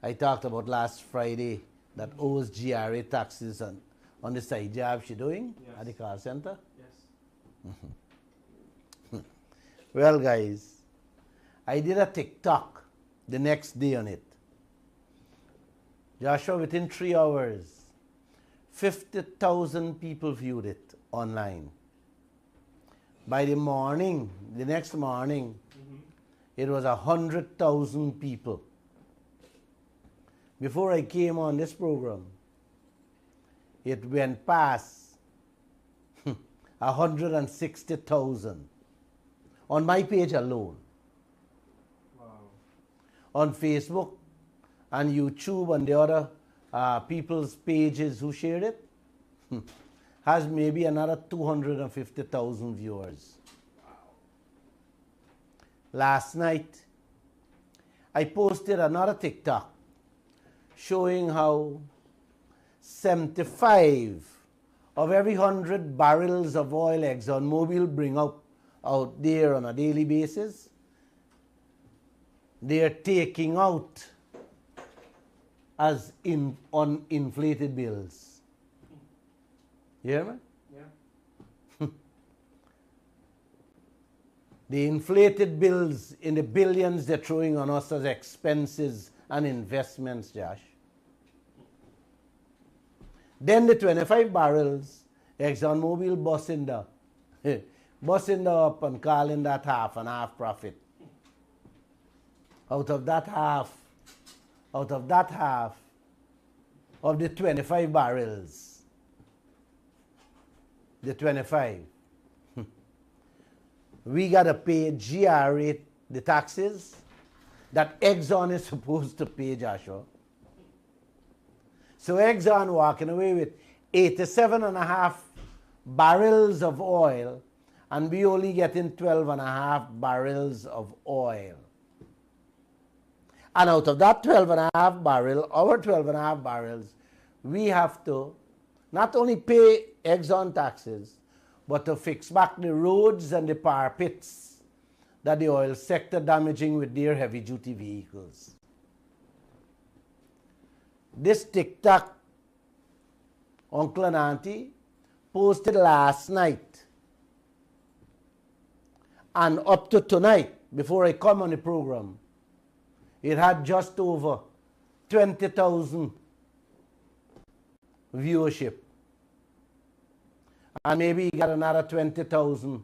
I talked about last Friday that owes GRA taxes on the side job she's doing at the call center? Yes. Well, guys, I did a TikTok the next day on it. Joshua, within 3 hours, 50,000 people viewed it online. By the morning, the next morning, it was 100,000 people. Before I came on this program, it went past 160,000 on my page alone. Wow. On Facebook and YouTube and the other people's pages who shared it, has maybe another 250,000 viewers. Wow. Last night, I posted another TikTok showing how 75 of every 100 barrels of oil ExxonMobil bring out there on a daily basis, they are taking out as on inflated bills. You hear me? Yeah. The inflated bills in the billions they're throwing on us as expenses and investments, Josh. Then the 25 barrels, ExxonMobil busting up and calling that half and half profit. Out of that half of the 25 barrels, the 25, we got to pay GRA the taxes that Exxon is supposed to pay, Joshua. So Exxon walking away with 87.5 barrels of oil, and we only getting 12.5 barrels of oil. And out of that 12.5 barrel, our 12.5 barrels, we have to not only pay Exxon taxes, but to fix back the roads and the parapets that the oil sector damaging with their heavy-duty vehicles. This TikTok, Uncle and Auntie, posted last night. And up to tonight, before I come on the program, it had just over 20,000 viewership. And maybe you got another 20,000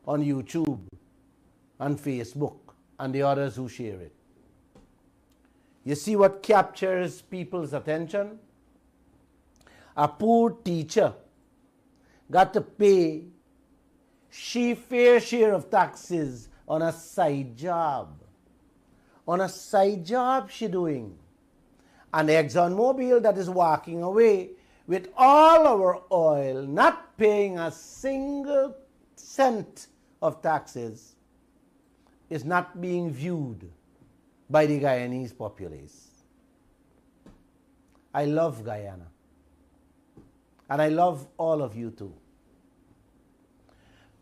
on YouTube and Facebook and the others who share it. You see what captures people's attention? A poor teacher got to pay fair share of taxes on a side job. On a side job she doing. And ExxonMobil that is walking away with all our oil, not paying a single cent of taxes, is not being viewed by the Guyanese populace. I love Guyana. And I love all of you too.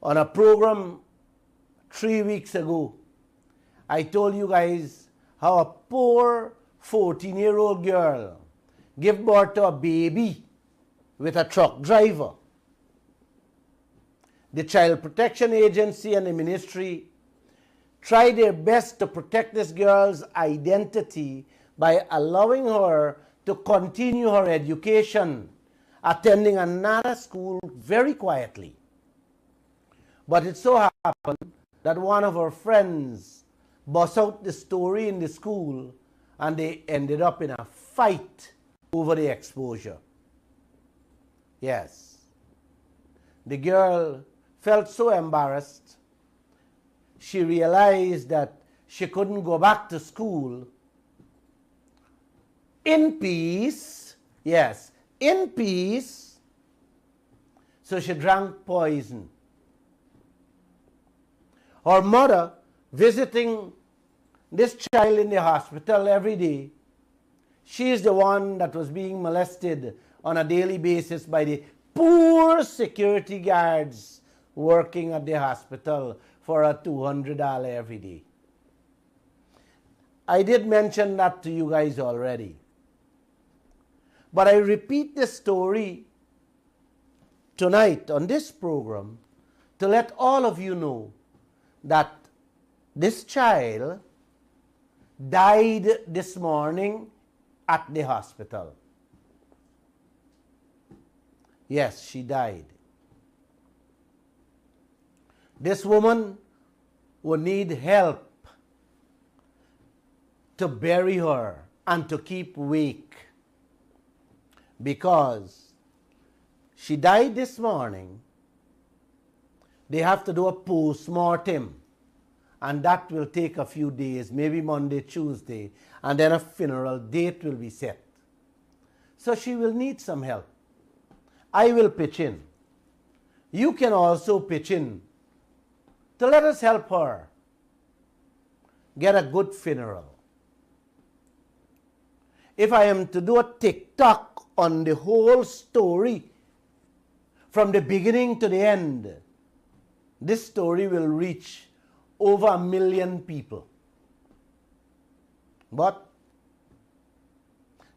On a program 3 weeks ago, I told you guys how a poor 14-year-old girl gave birth to a baby with a truck driver. The Child Protection Agency and the ministry tried their best to protect this girl's identity by allowing her to continue her education, attending another school very quietly. But it so happened that one of her friends bust out the story in the school and they ended up in a fight over the exposure. Yes. The girl felt so embarrassed. She realized that she couldn't go back to school in peace. Yes, in peace. So she drank poison. Her mother, visiting this child in the hospital every day, she is the one that was being molested on a daily basis by the poor security guards working at the hospital for a $200 every day. I did mention that to you guys already. But I repeat this story tonight on this program to let all of you know that this child died this morning at the hospital. Yes, she died. This woman would need help to bury her and to keep wake because she died this morning. They have to do a post-mortem, and that will take a few days, maybe Monday, Tuesday, and then a funeral date will be set. So she will need some help. I will pitch in. You can also pitch in to let us help her get a good funeral. If I am to do a TikTok on the whole story from the beginning to the end, this story will reach over 1 million people. But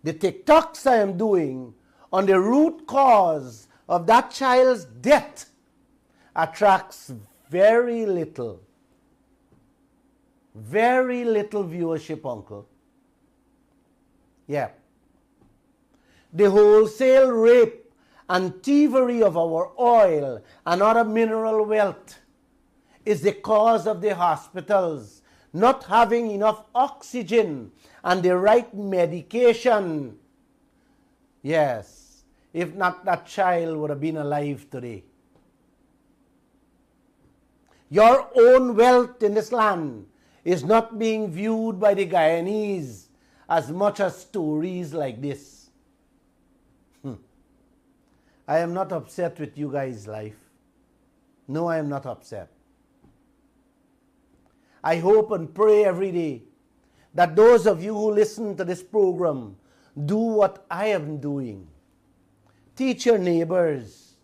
the TikToks I am doing on the root cause of that child's death attracts very little viewership, uncle. Yeah. The wholesale rape and thievery of our oil and other mineral wealth is the cause of the hospitals not having enough oxygen and the right medication. Yes, if not, that child would have been alive today. Your own wealth in this land is not being viewed by the Guyanese as much as stories like this. I am not upset with you guys' life. No, I am not upset. I hope and pray every day that those of you who listen to this program do what I am doing. Teach your neighbors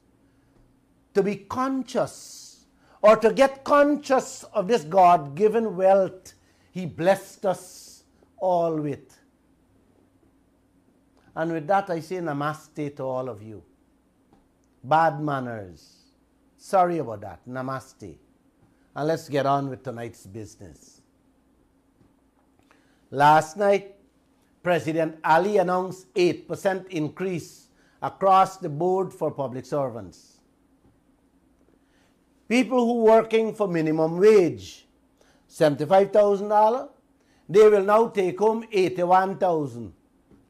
to be conscious or to get conscious of this God-given wealth He blessed us all with. And with that, I say namaste to all of you. Bad manners. Sorry about that. Namaste. And let's get on with tonight's business. Last night, President Ali announced 8% increase across the board for public servants. People who are working for minimum wage, $75,000, they will now take home $81,000,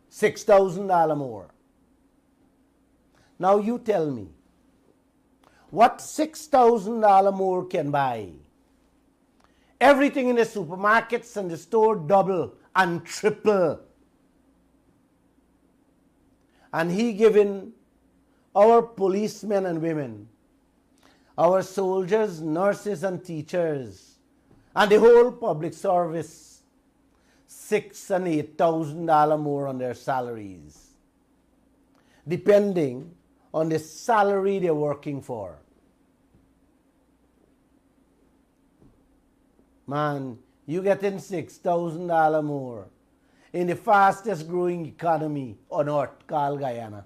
$6,000 more. Now you tell me, what $6,000 more can buy? Everything in the supermarkets and the store double and triple. And he giving our policemen and women, our soldiers, nurses and teachers, and the whole public service $6,000 and $8,000 more on their salaries, depending on the salary they're working for. Man, you getting $6,000 more in the fastest growing economy on earth called Guyana.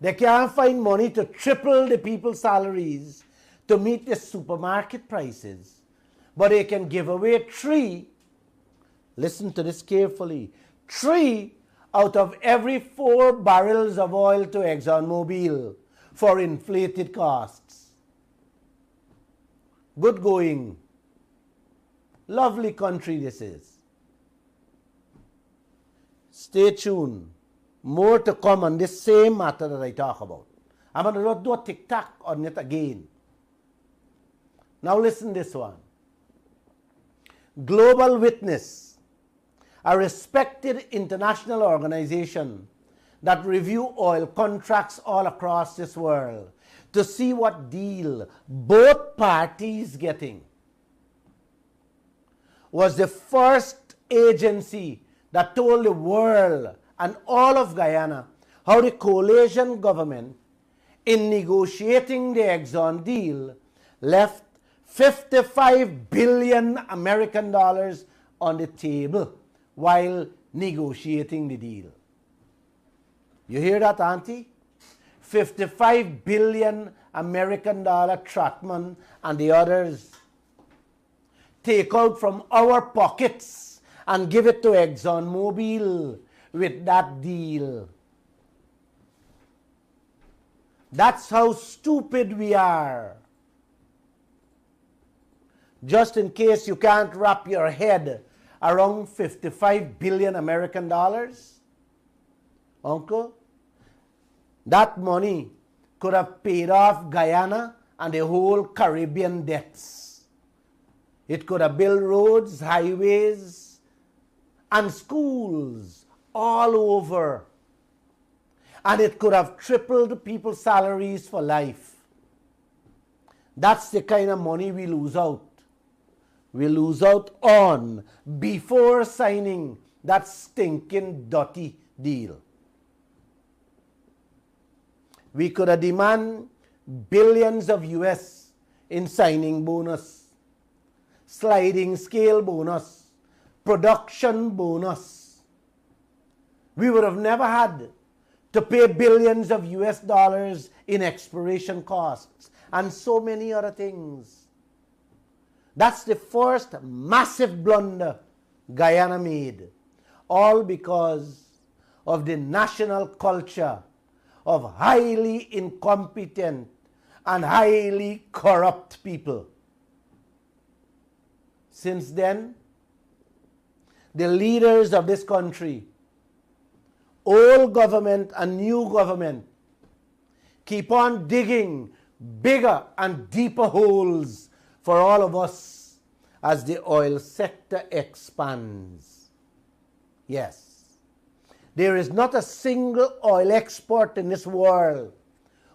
They can't find money to triple the people's salaries to meet the supermarket prices, but they can give away 3, listen to this carefully, 3 out of every 4 barrels of oil to ExxonMobil for inflated costs. Good going. Lovely country this is. Stay tuned. More to come on this same matter that I talk about. I'm going to do a TikTok on it again. Now listen to this one. Global Witness, a respected international organization that review oil contracts all across this world to see what deal both parties getting, was the first agency that told the world and all of Guyana how the coalition government, in negotiating the Exxon deal, left $55 billion American dollars on the table while negotiating the deal. You hear that, Auntie? $55 billion American dollar Trotman and the others take out from our pockets and give it to ExxonMobil with that deal. That's how stupid we are. Just in case you can't wrap your head around $55 billion American dollars, Uncle, that money could have paid off Guyana and the whole Caribbean debts. It could have built roads, highways, and schools all over. And it could have tripled people's salaries for life. That's the kind of money we lose out. We lose out on before signing that stinking dirty deal. We could have demanded billions of US in signing bonus, sliding scale bonus, production bonus. We would have never had to pay billions of US dollars in exploration costs and so many other things. That's the first massive blunder Guyana made, all because of the national culture of highly incompetent and highly corrupt people. Since then, the leaders of this country, old government and new government, keep on digging bigger and deeper holes for all of us as the oil sector expands. Yes, there is not a single oil export in this world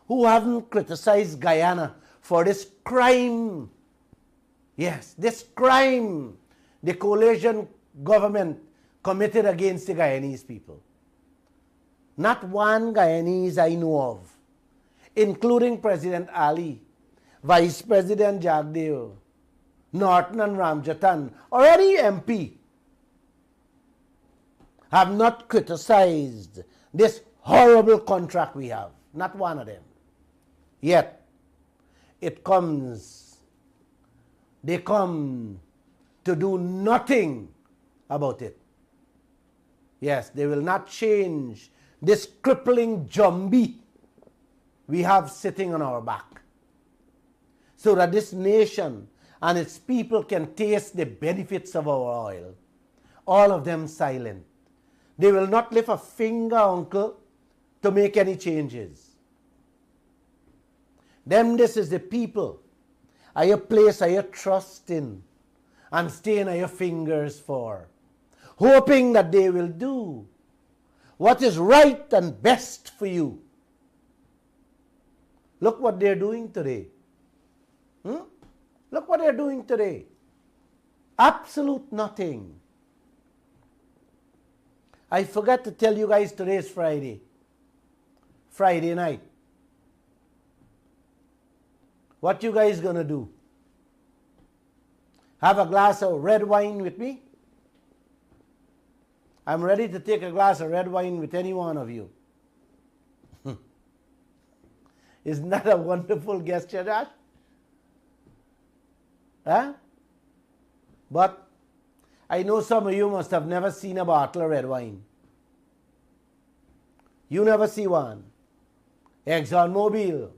who haven't criticized Guyana for this crime. Yes, this crime the coalition government committed against the Guyanese people. Not one Guyanese I know of, including President Ali, Vice President Jagdeo, Norton and Ramjatan, or any MP, have not criticized this horrible contract we have. Not one of them. Yet, they come to do nothing about it. Yes, they will not change this crippling jumbie we have sitting on our back, so that this nation and its people can taste the benefits of our oil. All of them silent. They will not lift a finger, Uncle, to make any changes. This is the people I place your trust in and stain your fingers for, hoping that they will do what is right and best for you. Look what they're doing today. Look what they're doing today. Absolute nothing. I forgot to tell you guys today is Friday. Friday night. What you guys gonna do? Have a glass of red wine with me? I'm ready to take a glass of red wine with any one of you. Isn't that a wonderful gesture, Josh? Huh? But I know some of you must have never seen a bottle of red wine. You never see one. ExxonMobil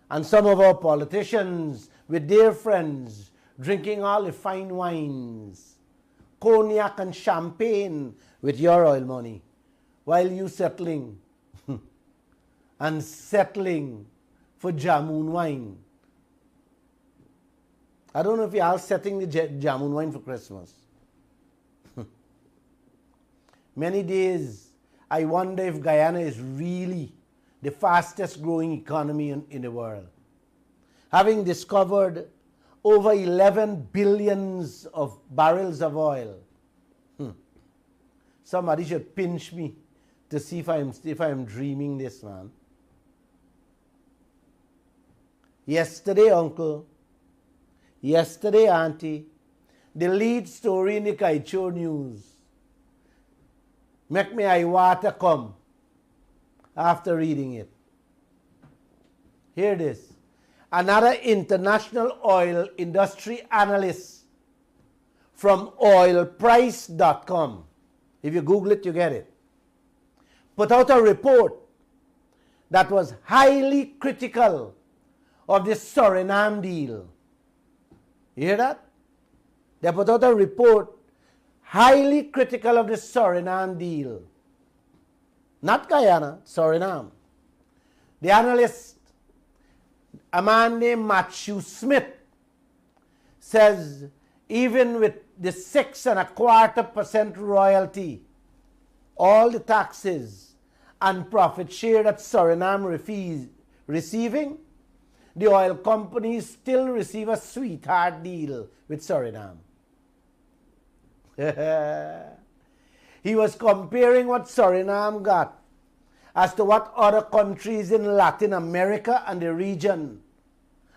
and some of our politicians with their friends drinking all the fine wines, cognac and champagne with your oil money, while you settling and settling for Jamun wine. I don't know if you're all setting the Jamun wine for Christmas. Many days, I wonder if Guyana is really the fastest growing economy in the world. Having discovered over 11 billions of barrels of oil. Somebody should pinch me to see if I'm dreaming this, man. Yesterday, Uncle, Yesterday, Auntie, the lead story in the Kaieteur news. Make me eye water come after reading it. Here it is. Another international oil industry analyst from oilprice.com. If you Google it, you get it. Put out a report that was highly critical of the Suriname deal. You hear that? They put out a report highly critical of the Suriname deal. Not Guyana, Suriname. The analyst, a man named Matthew Smith, says even with the 6.25% royalty, all the taxes and profit share that Suriname receiving, the oil companies still receive a sweetheart deal with Suriname. He was comparing what Suriname got as to what other countries in Latin America and the region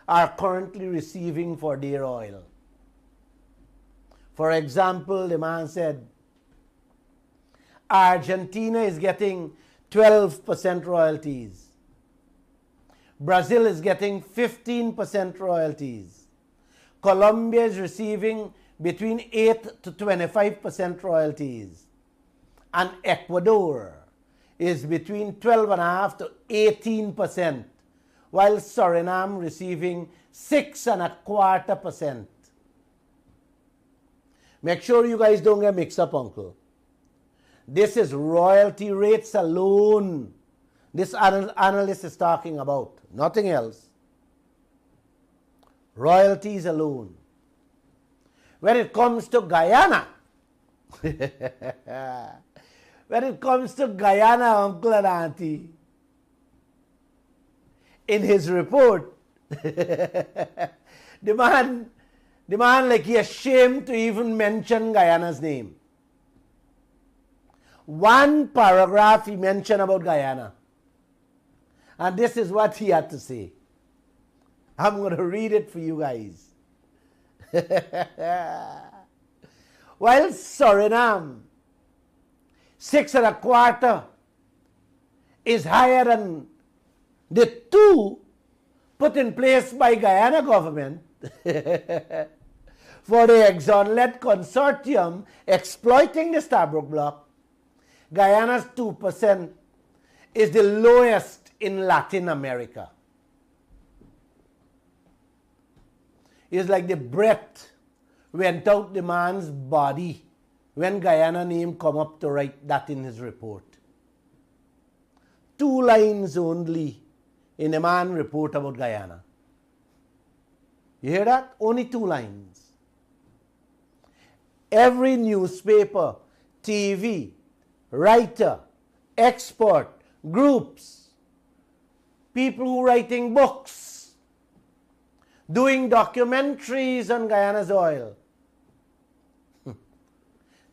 are currently receiving for their oil. For example, the man said, Argentina is getting 12% royalties. Brazil is getting 15% royalties. Colombia is receiving between 8 to 25% royalties. And Ecuador is between 12.5% to 18%, while Suriname receiving 6.25%. Make sure you guys don't get mixed up, Uncle. This is royalty rates alone. This analyst is talking about, nothing else. Royalties alone. When it comes to Guyana, when it comes to Guyana, Uncle and Auntie, in his report, the man like he ashamed to even mention Guyana's name. One paragraph he mentioned about Guyana. And this is what he had to say. I'm going to read it for you guys. While Suriname, 6.25% is higher than the 2 put in place by Guyana government for the Exxon-led consortium exploiting the Stabroek Block, Guyana's 2% is the lowest in Latin America. It's like the breath went out the man's body when Guyana name come up to write that in his report. 2 lines only in the man report about Guyana. You hear that? Only 2 lines. Every newspaper, TV, writer, expert, groups, people who writing books, doing documentaries on Guyana's oil.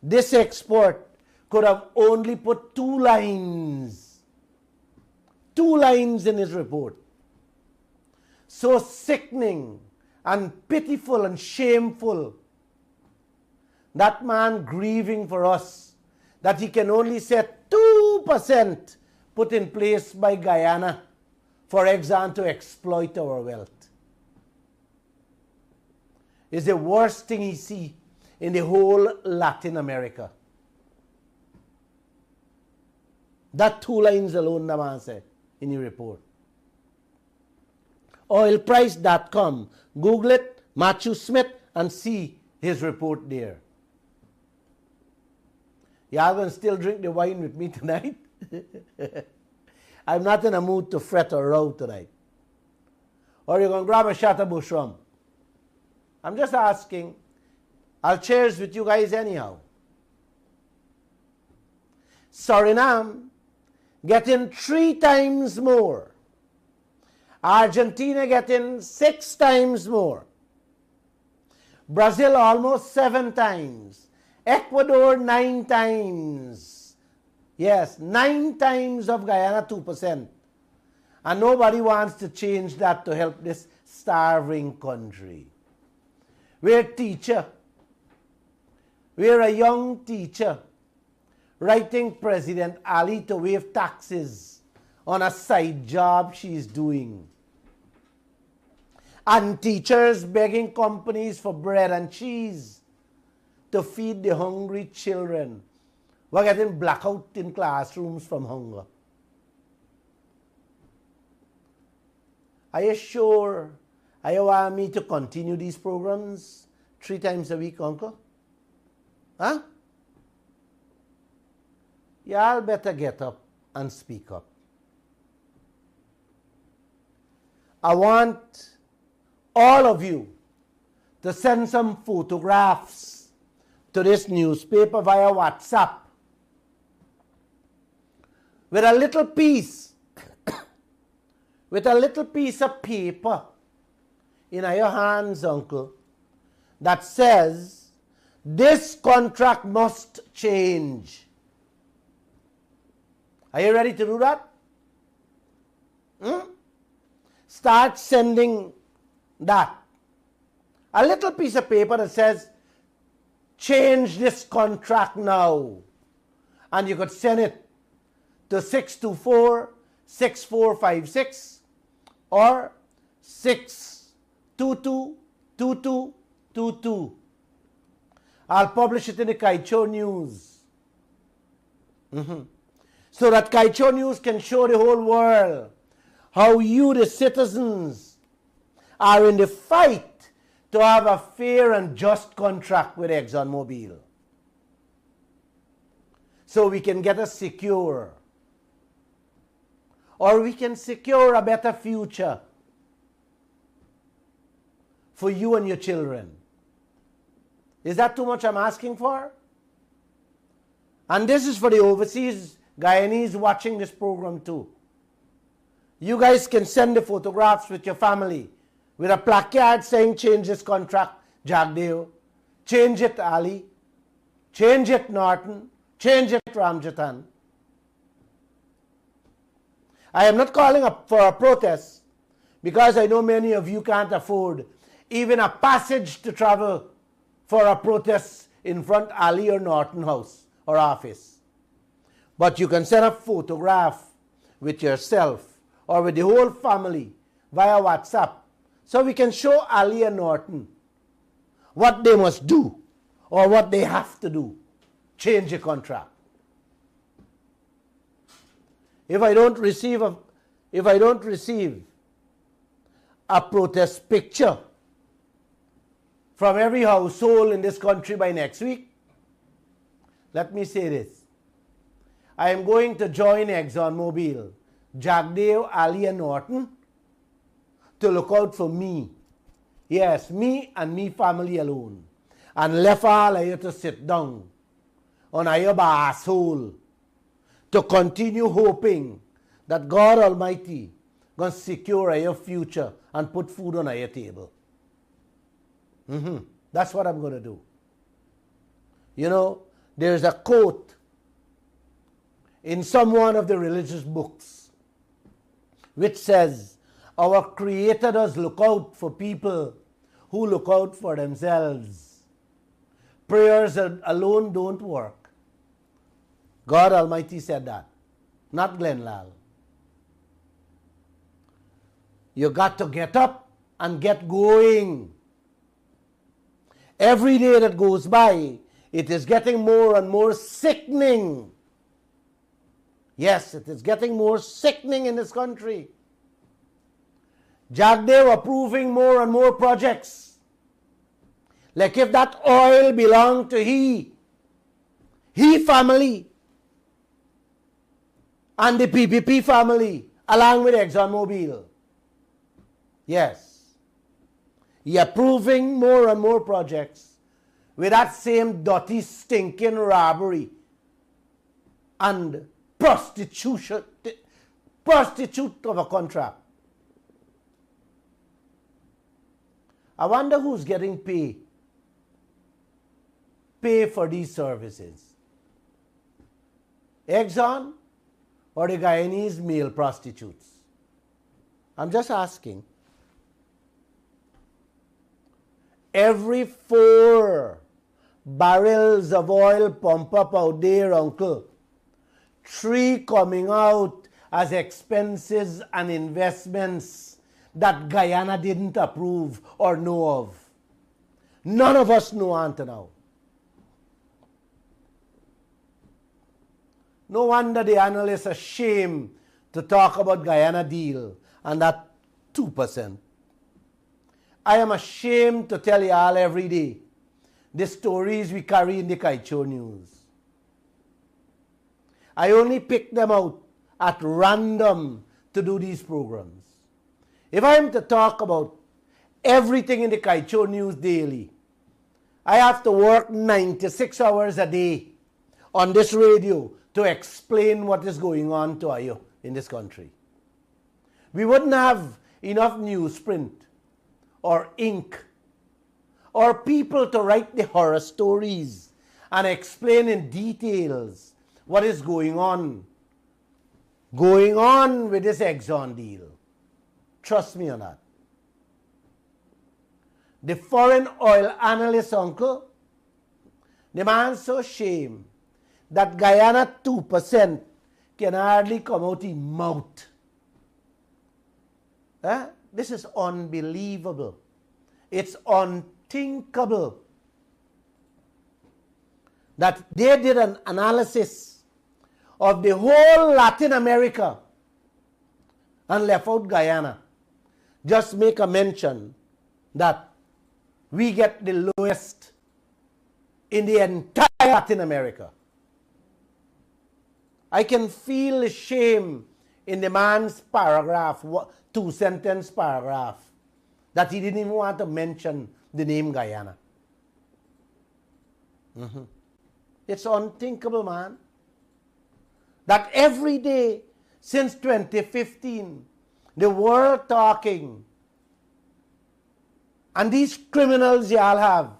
This expert could have only put 2 lines. 2 lines in his report. So sickening and pitiful and shameful. That man grieving for us that he can only set 2% put in place by Guyana for Exxon to exploit our wealth. Is the worst thing he see in the whole Latin America. That 2 lines alone, the man said in the report. Oilprice.com. Google it, Matthew Smith, and see his report there. Y'all gonna still drink the wine with me tonight? I'm not in a mood to fret or row tonight. Or you're gonna grab a shot of bush rum. I'm just asking. I'll cheers with you guys anyhow. Suriname getting 3 times more. Argentina getting 6 times more. Brazil almost 7 times. Ecuador 9 times. Yes, 9 times of Guyana 2%. And nobody wants to change that to help this starving country. We're a young teacher writing President Ali to waive taxes on a side job she's doing. And teachers begging companies for bread and cheese to feed the hungry children. We're getting blackout in classrooms from hunger. Are you sure? Are you want me to continue these programs 3 times a week, Uncle? Huh? Y'all better get up and speak up. I want all of you to send some photographs to this newspaper via WhatsApp with a little piece, with a little piece of paper in your hands, Uncle, that says, this contract must change. Are you ready to do that? Start sending that. A little piece of paper that says, change this contract now. And you could send it to 624-6456 or 622-2222. I'll publish it in the Kaieteur News. So that Kaieteur News can show the whole world how you, the citizens, are in the fight to have a fair and just contract with ExxonMobil. So we can get a secure, or we can secure a better future for you and your children. Is that too much I'm asking for? And this is for the overseas Guyanese watching this program too. You guys can send the photographs with your family with a placard saying, change this contract, Jagdeo. Change it, Ali. Change it, Norton. Change it, Ramjatan. I am not calling up for a protest because I know many of you can't afford even a passage to travel for a protest in front Ali or Norton house or office. But you can send a photograph with yourself or with the whole family via WhatsApp so we can show Ali and Norton what they must do or what they have to do. Change the contract. If I don't receive a protest picture from every household in this country by next week, let me say this. I am going to join ExxonMobil, Jagdeo, Ali and Norton to look out for me. Yes, me and me family alone. And left all of you to sit down on your asshole to continue hoping that God Almighty going to secure your future and put food on your table. That's what I'm going to do. You know, there's a quote in some one of the religious books which says, our Creator does look out for people who look out for themselves. Prayers alone don't work. God Almighty said that, not Glenn Lall. You got to get up and get going. Every day that goes by, it is getting more and more sickening. Yes, it is getting more sickening in this country. Jagdeo approving more and more projects. Like if that oil belonged to he family and the PPP family along with ExxonMobil. Yes. He approving more and more projects with that same dirty, stinking robbery and prostitute of a contract. I wonder who's getting pay for these services. Exxon or the Guyanese male prostitutes? I'm just asking. Every 4 barrels of oil pump up out there, uncle, 3 coming out as expenses and investments that Guyana didn't approve or know of. None of us know until now. No wonder the analysts are ashamed to talk about Guyana deal and that 2%. I am ashamed to tell y'all every day the stories we carry in the Kaieteur news. I only pick them out at random to do these programs. If I am to talk about everything in the Kaieteur news daily, I have to work 96 hours a day on this radio to explain what is going on to you in this country. We wouldn't have enough newsprint or ink or people to write the horror stories and explain in details what is going on with this Exxon deal. Trust me on that. The foreign oil analyst, uncle, the man's so ashamed that Guyana 2% can hardly come out his mouth. This is unbelievable. It's unthinkable that they did an analysis of the whole Latin America and left out Guyana. Just make a mention that we get the lowest in the entire Latin America. I can feel the shame in the man's paragraph, 2-sentence paragraph, that he didn't even want to mention the name Guyana. It's unthinkable, man. That every day since 2015, the world talking, and these criminals y'all have,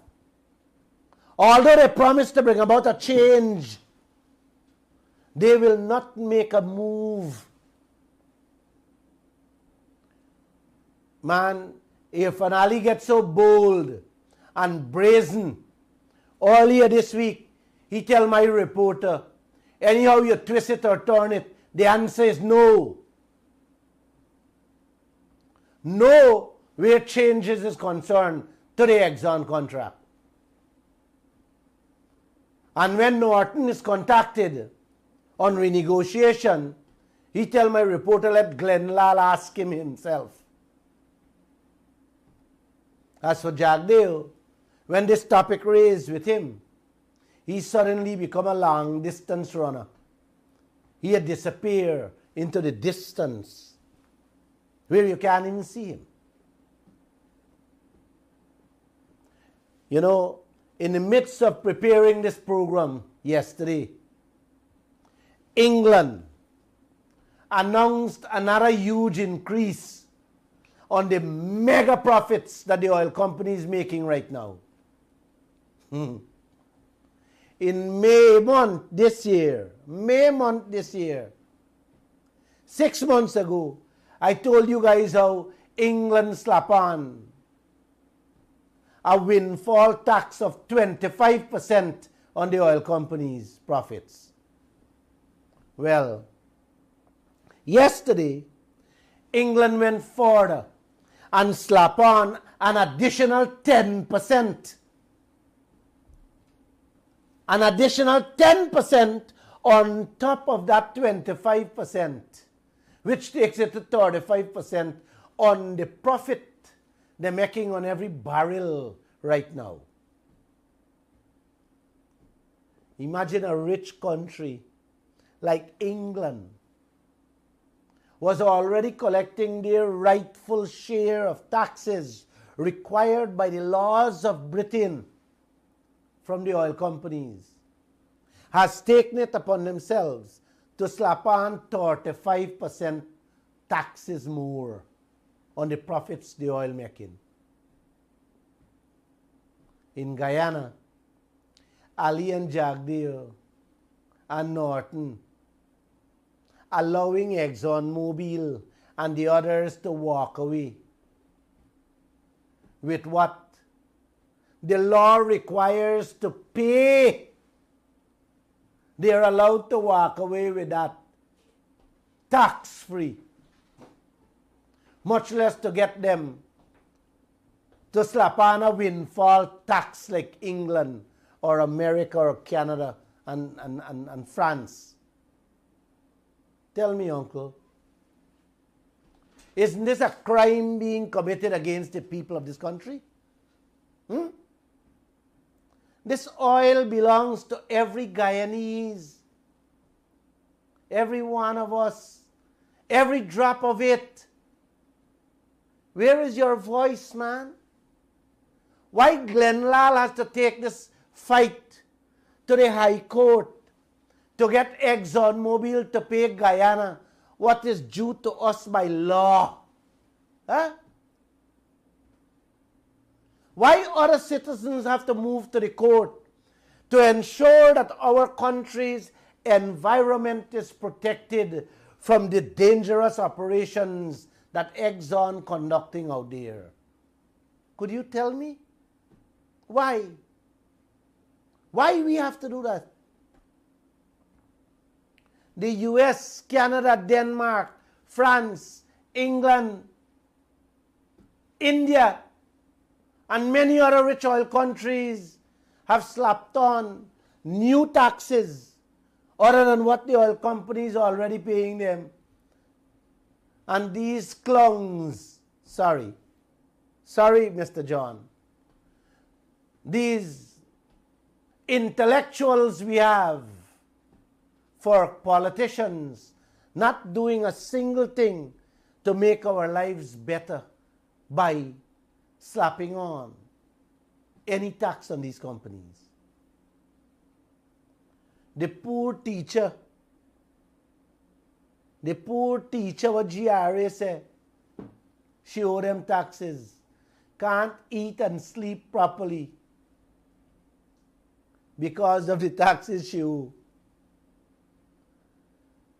although they promise to bring about a change, they will not make a move. Man, if an Ali gets so bold and brazen, earlier this week, he tell my reporter, anyhow you twist it or turn it, the answer is no. No, where changes is concerned to the Exxon contract. And when Norton is contacted on renegotiation, he tell my reporter, let Lall ask him himself. As for Jagdeo, when this topic raised with him, he suddenly become a long distance runner. He had disappeared into the distance where you can't even see him. You know, in the midst of preparing this program yesterday, England announced another huge increase on the mega profits that the oil company is making right now. In May month this year, 6 months ago, I told you guys how England slap on a windfall tax of 25% on the oil company's profits. Well, yesterday, England went further and slap on an additional 10%. An additional 10% on top of that 25%, which takes it to 35% on the profit they're making on every barrel right now. Imagine a rich country like England was already collecting their rightful share of taxes required by the laws of Britain from the oil companies, has taken it upon themselves to slap on 35% taxes more on the profits the oil making. In Guyana, Ali and Jagdeo and Norton allowing ExxonMobil and the others to walk away with what the law requires to pay, they're allowed to walk away with that tax-free. Much less to get them to slap on a windfall tax like England or America or Canada and France. Tell me, uncle, isn't this a crime being committed against the people of this country? This oil belongs to every Guyanese, every one of us, every drop of it. Where is your voice, man? Why Lall has to take this fight to the High Court to get ExxonMobil to pay Guyana what is due to us by law? Huh? Why other citizens have to move to the court to ensure that our country's environment is protected from the dangerous operations that Exxon conducting out there? Could you tell me? Why? Why we have to do that? The US, Canada, Denmark, France, England, India, and many other rich oil countries have slapped on new taxes other than what the oil companies are already paying them. And these clowns, sorry, Mr. John, these intellectuals we have for politicians not doing a single thing to make our lives better by slapping on any tax on these companies. The poor teacher what GRA said, she owe them taxes, can't eat and sleep properly because of the taxes she owe.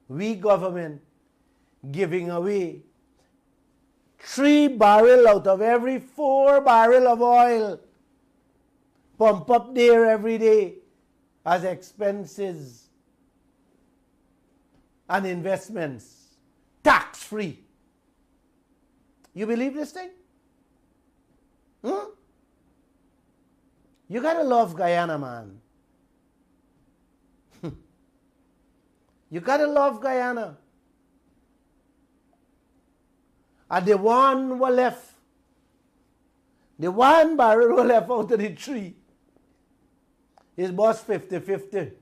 We government giving away 3 barrels out of every 4 barrels of oil pump up there every day as expenses and investments, tax-free. You believe this thing? You gotta love Guyana, man. You gotta love Guyana. And the one were left, the 1 barrel were left out of the 3 is boss 50-50,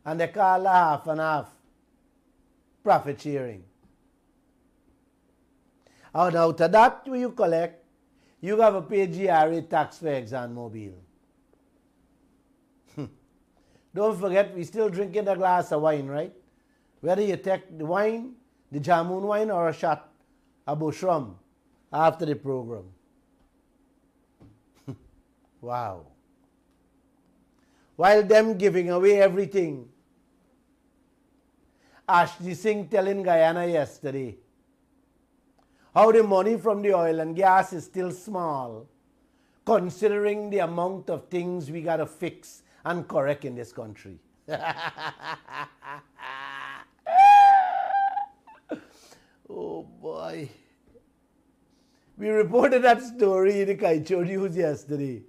and they call a half and half profit sharing. And out of that what you collect, you have to pay GRA tax for ExxonMobil. Don't forget, we still drinking a glass of wine, right? Whether you take the wine, the jamun wine, or a shot of bush rum after the program. Wow. While them giving away everything. Ashley Singh telling Guyana yesterday how the money from the oil and gas is still small, considering the amount of things we got to fix and correct in this country. Oh boy. We reported that story in the Kaieteur news yesterday.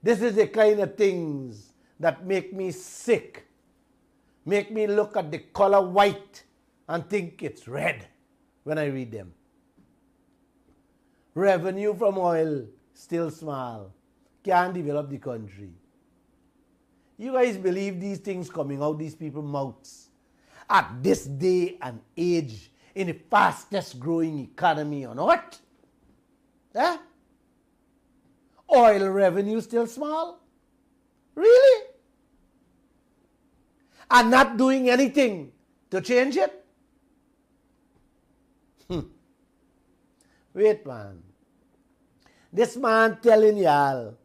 This is the kind of things that make me sick, make me look at the color white and think it's red when I read them. Revenue from oil still small, can't develop the country. You guys believe these things coming out these people's mouths at this day and age in the fastest growing economy on earth? Eh? Oil revenue still small? Really? And not doing anything to change it? Wait, man. This man telling y'all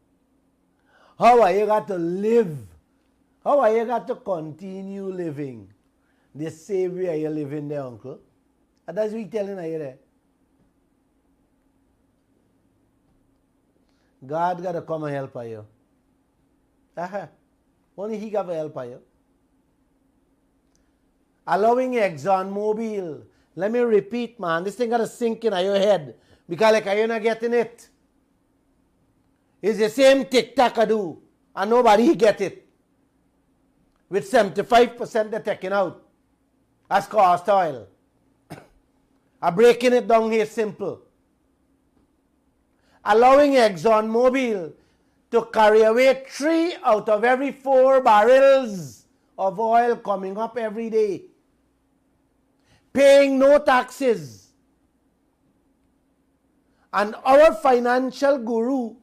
how are you got to live, how are you got to continue living the same way you're living there, uncle? And that's what he's telling you there. God got to come and help you. Only He got to help you. Allowing ExxonMobil, let me repeat, man, this thing got to sink in your head because like you're not getting it. It's the same tic-tac I do and nobody get it. With 75% they're taking out as cost oil. I'm breaking it down here simple. Allowing ExxonMobil to carry away 3 out of every 4 barrels of oil coming up every day. Paying no taxes. And our financial guru,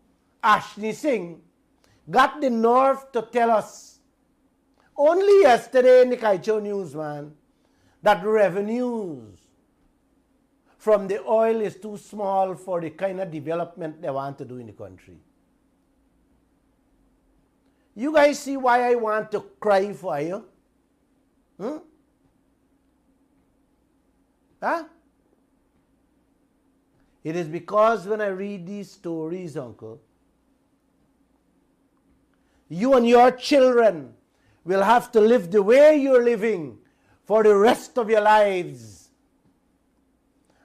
Ashni Singh, got the nerve to tell us, only yesterday in the Kaieteur news, man, that revenues from the oil is too small for the kind of development they want to do in the country. You guys see why I want to cry for you? Huh? It is because when I read these stories, uncle, you and your children will have to live the way you're living for the rest of your lives.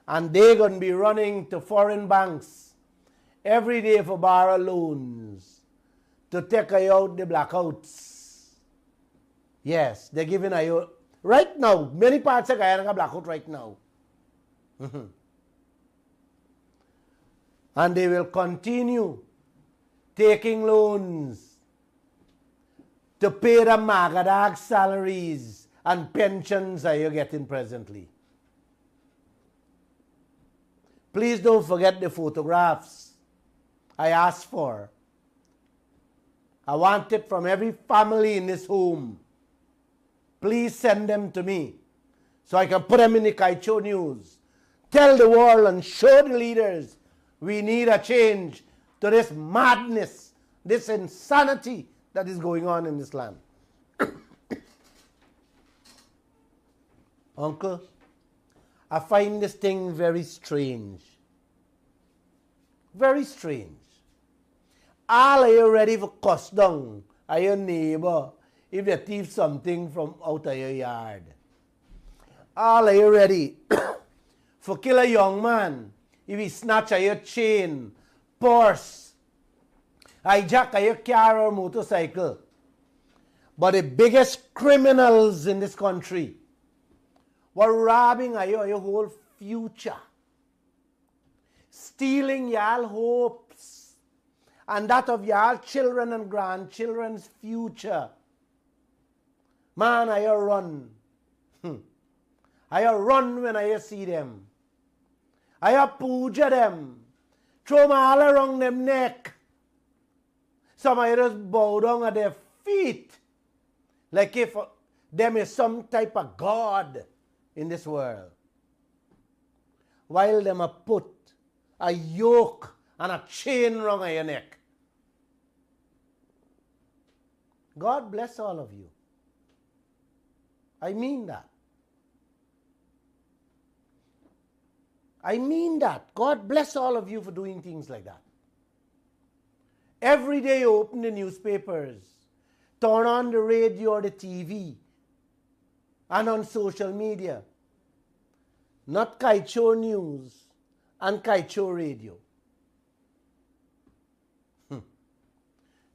And they're going to be running to foreign banks every day for borrow loans to take out the blackouts. Yes, they're giving you right now. Many parts of Guyana have blackout right now. And they will continue taking loans to pay the magadag salaries and pensions that you're getting presently. Please don't forget the photographs I asked for. I want it from every family in this home. Please send them to me so I can put them in the Kaieteur news. Tell the world and show the leaders we need a change to this madness, this insanity that is going on in this land. Uncle, I find this thing very strange. Very strange. All are you ready for cuss down at your neighbor if they thief something from out of your yard? All are you ready for kill a young man if he snatch at your chain, purse, hijack at your car or motorcycle? But the biggest criminals in this country were robbing at your whole future, stealing your hopes and that of your children and grandchildren's future. Man, I run. I run when I see them. I puja them. Throw my all around them neck. Some of you just bow down at their feet like if them is some type of God in this world. While them put a yoke and a chain around your neck. God bless all of you. I mean that. I mean that. God bless all of you for doing things like that. Every day you open the newspapers, turn on the radio or the TV, and on social media. Not Kaieteur News and Kaieteur Radio.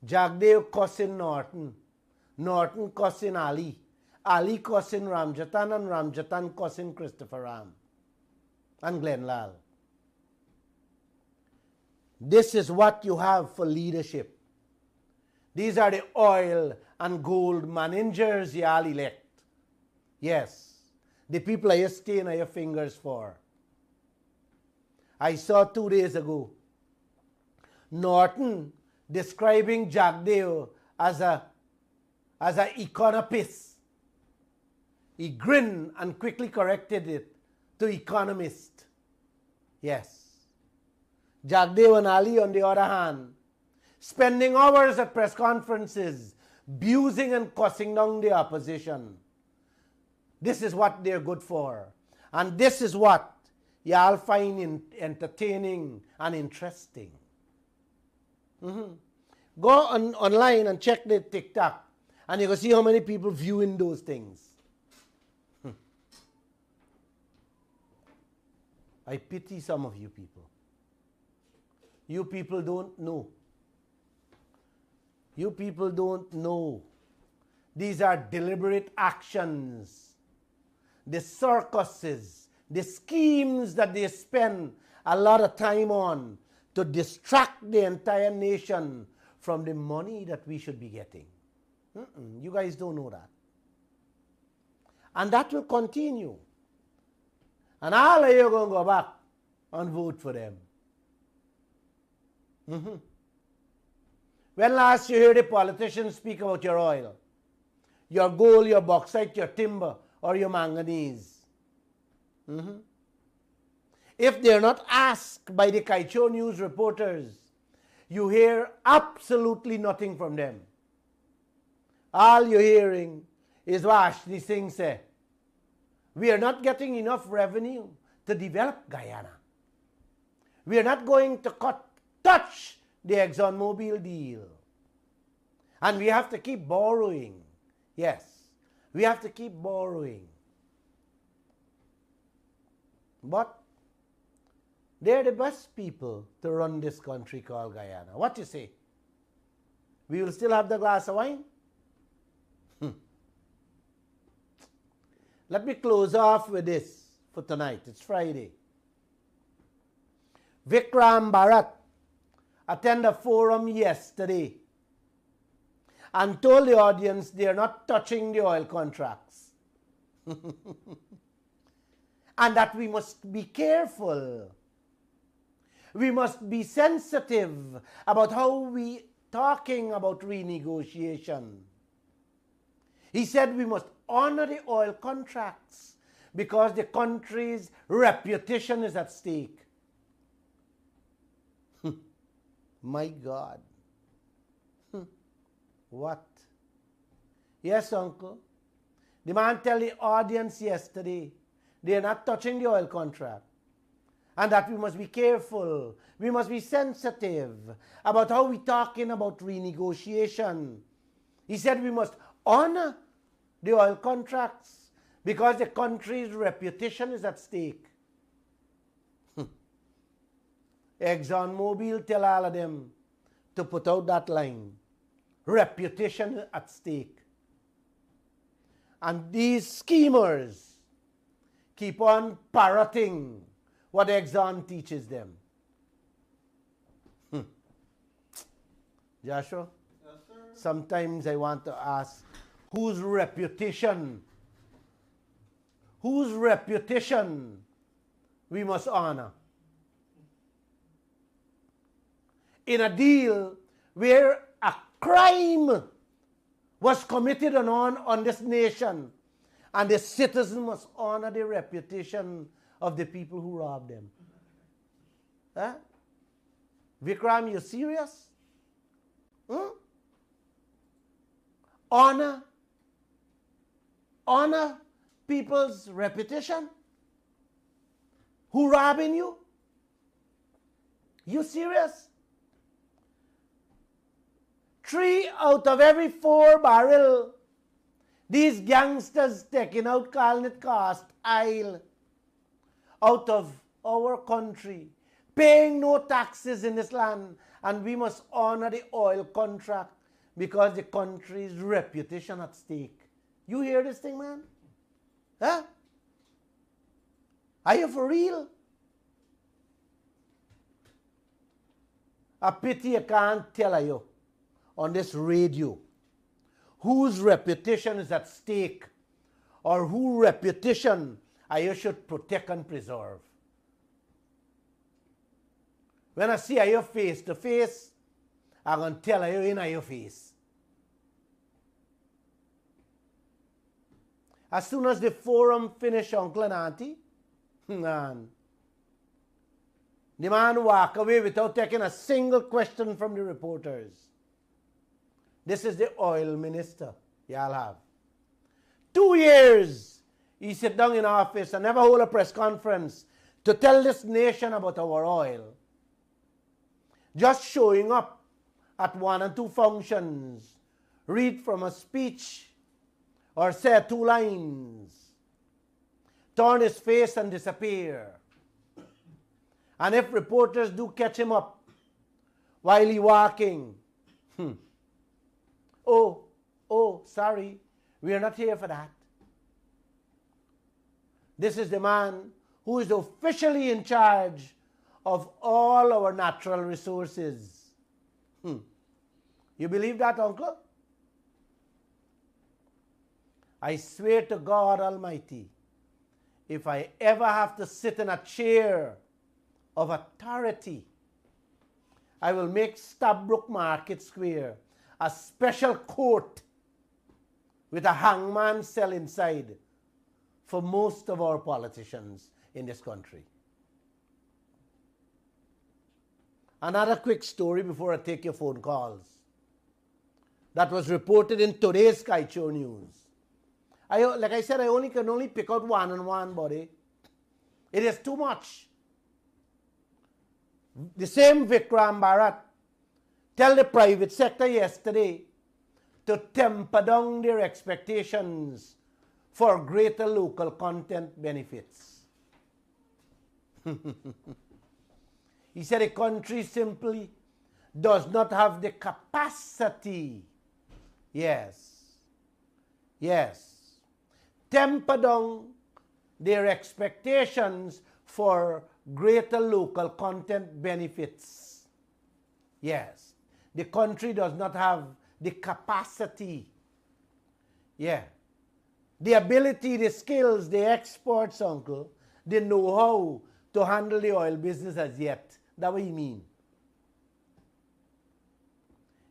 Jagdeo cussing Norton. Norton cussing Ali. Ali cussing Ramjatan and Ramjatan cussing Christopher Ram. And Glenn Lall. This is what you have for leadership. These are the oil and gold managers you all elect. Yes, the people you stain on your fingers for. I saw 2 days ago Norton describing Jagdeo as an economist. He grinned and quickly corrected it to economist. Yes. Jagdeo and Ali, on the other hand, spending hours at press conferences, abusing and cussing down the opposition. This is what they're good for. And this is what y'all find entertaining and interesting. Go online and check the TikTok, and you can see how many people viewing those things. I pity some of you people. You people don't know. You people don't know. These are deliberate actions. The circuses, the schemes that they spend a lot of time on to distract the entire nation from the money that we should be getting. You guys don't know that. And that will continue. And all of you are going to go back and vote for them. When last you heard a politician speak about your oil, your gold, your bauxite, your timber, or your manganese? If they're not asked by the Kaieteur news reporters, you hear absolutely nothing from them. All you're hearing is what Ashley Singh said. We are not getting enough revenue to develop Guyana. We are not going to touch the ExxonMobil deal. And we have to keep borrowing. Yes, we have to keep borrowing. But they're the best people to run this country called Guyana. What you say? We will still have the glass of wine? Let me close off with this for tonight. It's Friday. Vikram Bharat attended a forum yesterday and told the audience they are not touching the oil contracts. And that we must be careful. We must be sensitive about how we talking about renegotiation. He said we must honor the oil contracts because the country's reputation is at stake. My God. What? Yes, uncle. The man tell the audience yesterday they are not touching the oil contract. And that we must be careful. We must be sensitive about how we talking about renegotiation. He said we must honor the oil contracts because the country's reputation is at stake. ExxonMobil tell all of them to put out that line. Reputation at stake. And these schemers keep on parroting what Exxon teaches them. Joshua? Yes, sir. Sometimes I want to ask, whose reputation we must honor? In a deal where a crime was committed on this nation, and the citizen must honor the reputation of the people who robbed them. Huh? Vikram, you serious? Honor people's reputation? Who robbing you? You serious? 3 out of every 4 barrel these gangsters taking out, calling it cost oil, out of our country, paying no taxes in this land, and we must honor the oil contract because the country's reputation at stake. You hear this thing, man? Huh? Are you for real? A pity I can't tell you on this radio whose reputation is at stake or whose reputation you should protect and preserve. When I see you face to face, I'm going to tell you in your face. As soon as the forum finished, uncle and auntie, man, the man walked away without taking a single question from the reporters. This is the oil minister y'all have. 2 years he sit down in office and never hold a press conference to tell this nation about our oil. Just showing up at 1 and 2 functions, read from a speech, or say 2 lines, turn his face and disappear. And if reporters do catch him up while he walking, oh, sorry, we are not here for that. This is the man who is officially in charge of all our natural resources. You believe that, uncle? I swear to God Almighty, if I ever have to sit in a chair of authority, I will make Stabrook Market Square a special court with a hangman cell inside for most of our politicians in this country. Another quick story before I take your phone calls. That was reported in today's Kaieteur news. Like I said, I can only pick out one on one, buddy. It is too much. The same Vikram Bharat tell the private sector yesterday to temper down their expectations for greater local content benefits. He said the country simply does not have the capacity. Yes. Temper down their expectations for greater local content benefits. Yes. The country does not have the capacity. Yeah. The ability, the skills, the exports, uncle, the know-how to handle the oil business as yet. That's what he mean.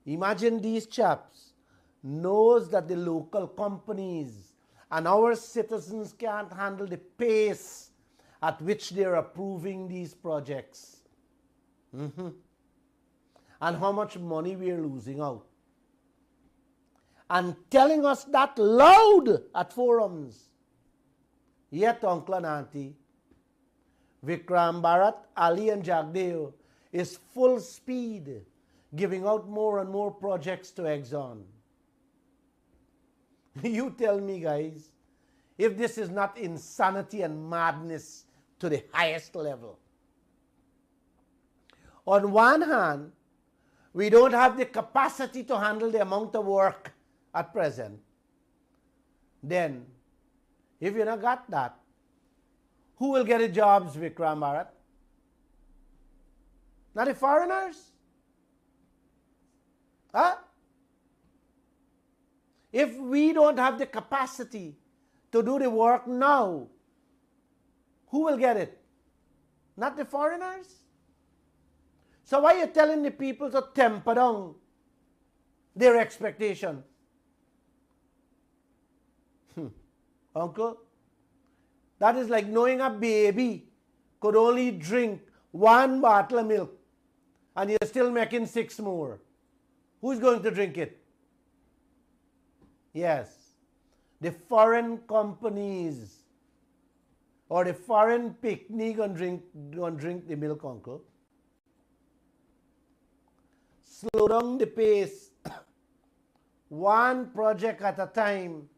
Imagine these chaps knows that the local companies and our citizens can't handle the pace at which they're approving these projects. And how much money we're losing out. And telling us that loud at forums. Yet, uncle and auntie, Vikram Bharat, Ali and Jagdeo is full speed giving out more and more projects to Exxon. You tell me, guys, if this is not insanity and madness to the highest level. On one hand, we don't have the capacity to handle the amount of work at present. Then, if you not got that, who will get the jobs, Vikram Bharat? Not the foreigners? Huh? If we don't have the capacity to do the work now, who will get it? Not the foreigners? So why are you telling the people to temper down their expectation? Uncle, that is like knowing a baby could only drink 1 bottle of milk and you're still making 6 more. Who's going to drink it? Yes, the foreign companies or the foreign picnic gonna drink the milk, uncle. Slow down the pace, one project at a time,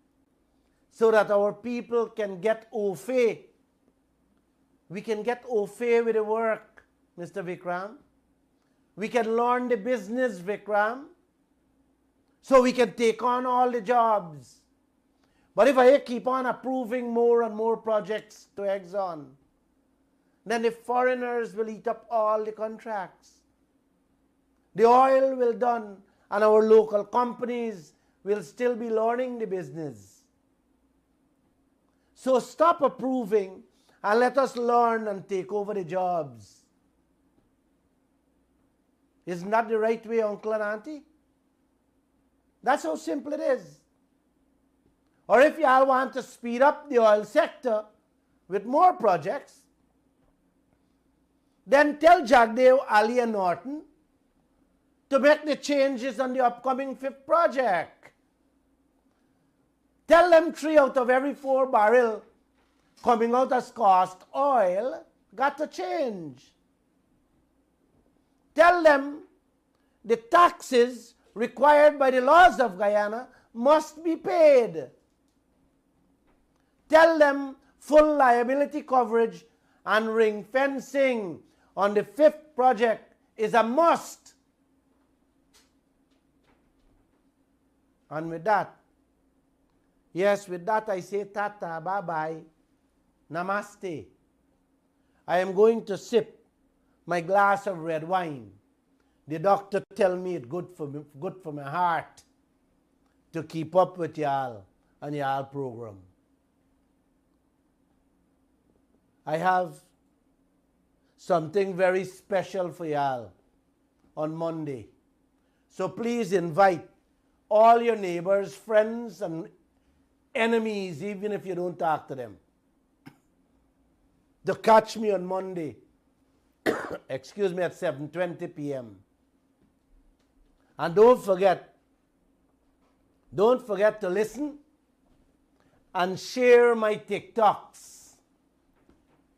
so that our people can get au fait. We can get au fait with the work, Mr. Vikram. We can learn the business, Vikram, so we can take on all the jobs. But if I keep on approving more and more projects to Exxon, then the foreigners will eat up all the contracts. The oil will done, and our local companies will still be learning the business. So stop approving and let us learn and take over the jobs. Isn't that the right way, uncle and auntie? That's how simple it is. Or if y'all want to speed up the oil sector with more projects, then tell Jagdeo, Ali and Norton to make the changes on the upcoming 5th project. Tell them 3 out of every 4 barrel coming out as cost oil got to change. Tell them the taxes required by the laws of Guyana must be paid. Tell them full liability coverage and ring fencing on the 5th project is a must. And with that, yes, with that I say tata, bye-bye, namaste. I am going to sip my glass of red wine. The doctor tell me it's good for my heart to keep up with y'all and y'all program. I have something very special for y'all on Monday. So please invite all your neighbors, friends, and enemies, even if you don't talk to them, to catch me on Monday, excuse me, at 7:20 p.m. And don't forget to listen and share my TikToks.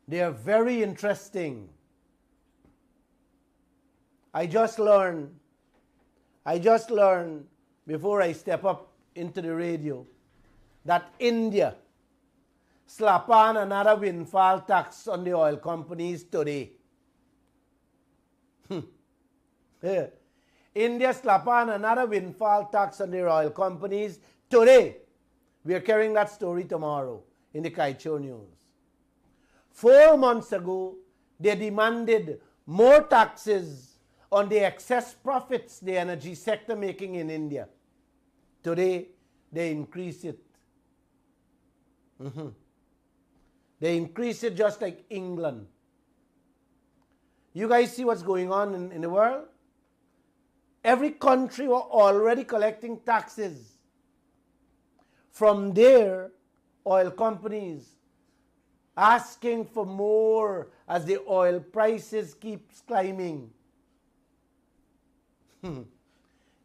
They are very interesting. I just learned before I step up into the radio that India slap on another windfall tax on the oil companies today. Yeah. India slap on another windfall tax on the oil companies today. We are carrying that story tomorrow in the Kaieteur News. 4 months ago, they demanded more taxes on the excess profits the energy sector making in India. Today, they increase it. They increase it just like England. You guys see what's going on in the world? Every country were already collecting taxes from their oil companies, asking for more as the oil prices keeps climbing.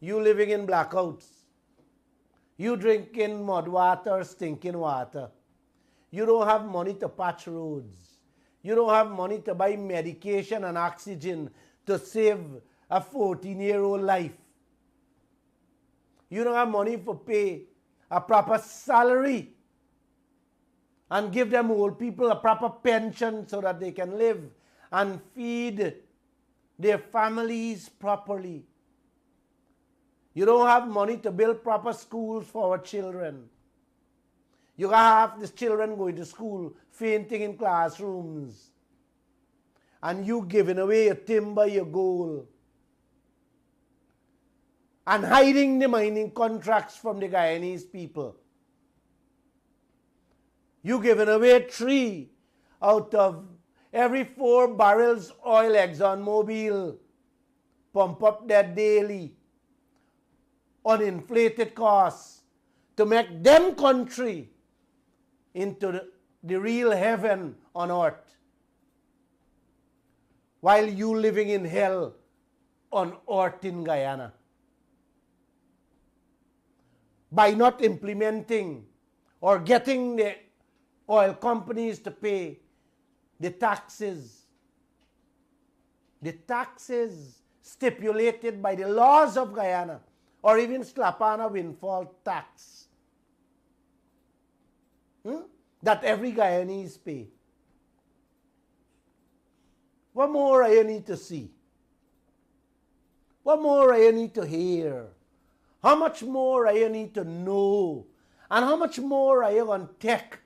You living in blackouts. You drinking mud water, stinking water. You don't have money to patch roads. You don't have money to buy medication and oxygen to save a 14-year-old life. You don't have money for pay a proper salary and give them old people a proper pension so that they can live and feed their families properly. You don't have money to build proper schools for our children. You have these children going to school, fainting in classrooms, and you giving away your timber, your gold, and hiding the mining contracts from the Guyanese people. You giving away 3 out of every 4 barrels oil ExxonMobil pump up there daily on inflated costs to make them country into the real heaven on earth, while you living in hell on earth in Guyana. By not implementing or getting the oil companies to pay the taxes stipulated by the laws of Guyana, or even slap on a windfall tax that every Guyanese pay. What more do you need to see? What more do you need to hear? How much more do you need to know? And how much more are you going to take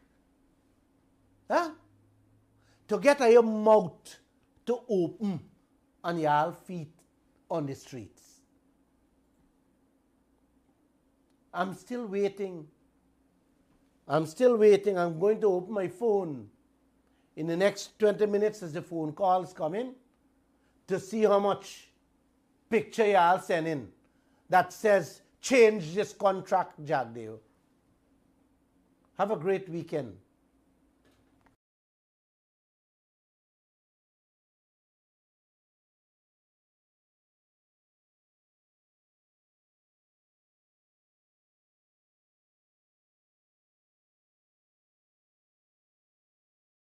to get your mouth to open and your feet on the streets? I'm still waiting. I'm going to open my phone in the next 20 minutes as the phone calls come in to see how much picture y'all send in that says change this contract, Jagdeo. Have a great weekend.